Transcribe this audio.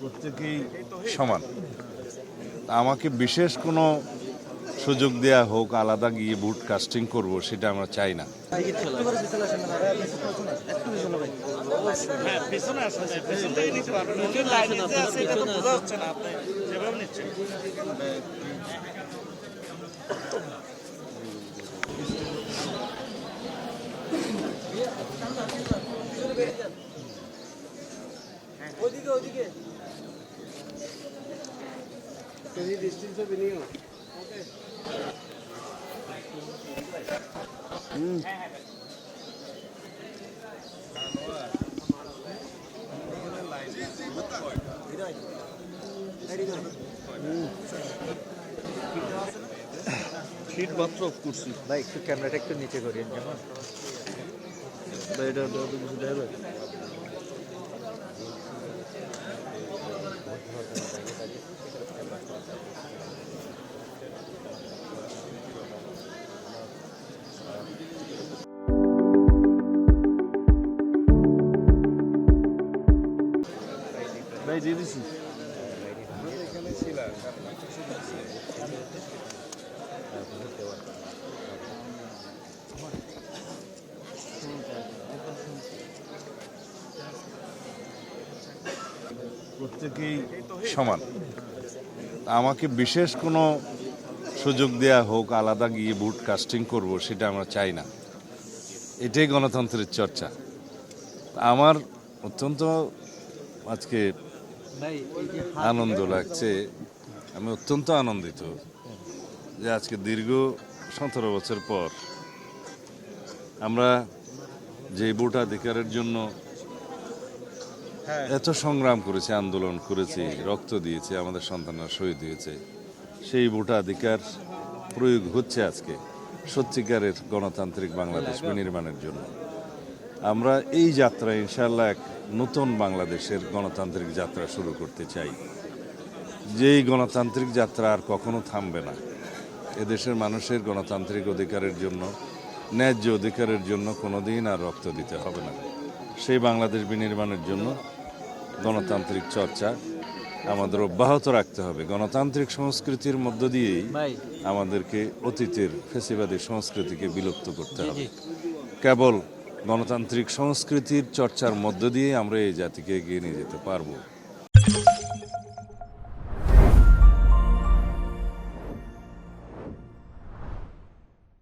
প্রত্যেকেই সমান। আমাকে বিশেষ কোনো সুযোগ দেয়া হোক, আলাদা গিয়ে ভোট কাস্টিং করব, সেটা আমরা চাই না। শীত মাত্র অফ করছি ভাই একটু ক্যামেরাটা একটু নিচে করিয়েন কেমন? ভাই এটা কিছু দেয় না। ভাই দিয়ে দিছি। প্রত্যেকেই সমান। আমাকে বিশেষ কোনো সুযোগ দেয়া হোক, আলাদা গিয়ে ভোট কাস্টিং করব, সেটা আমরা চাই না। এটাই গণতন্ত্রের চর্চা। আমার অত্যন্ত আজকে আনন্দ লাগছে, আমি অত্যন্ত আনন্দিত যে আজকে দীর্ঘ 17 বছর পর আমরা যে ভোটাধিকারের জন্য এত সংগ্রাম করেছি, আন্দোলন করেছি, রক্ত দিয়েছে, আমাদের সন্তানরা শহীদ হয়েছে, সেই ভোটাধিকার প্রয়োগ হচ্ছে আজকে সত্যিকারের গণতান্ত্রিক বাংলাদেশ বিনির্মাণের জন্য। আমরা এই যাত্রা ইনশাআল্লাহ এক নতুন বাংলাদেশের গণতান্ত্রিক যাত্রা শুরু করতে চাই, যেই গণতান্ত্রিক যাত্রা আর কখনো থামবে না। এদেশের মানুষের গণতান্ত্রিক অধিকারের জন্য, ন্যায্য অধিকারের জন্য কোনোদিন আর রক্ত দিতে হবে না। সেই বাংলাদেশ বিনির্মাণের জন্য গণতান্ত্রিক চর্চা আমাদের অব্যাহত রাখতে হবে। গণতান্ত্রিক সংস্কৃতির মধ্য দিয়েই আমাদেরকে অতীতের ফ্যাসিবাদী সংস্কৃতিকে বিলুপ্ত করতে হবে। কেবল গণতান্ত্রিক সংস্কৃতির চর্চার মধ্য দিয়ে আমরা এই জাতিকে এগিয়ে নিয়ে যেতে পারবো।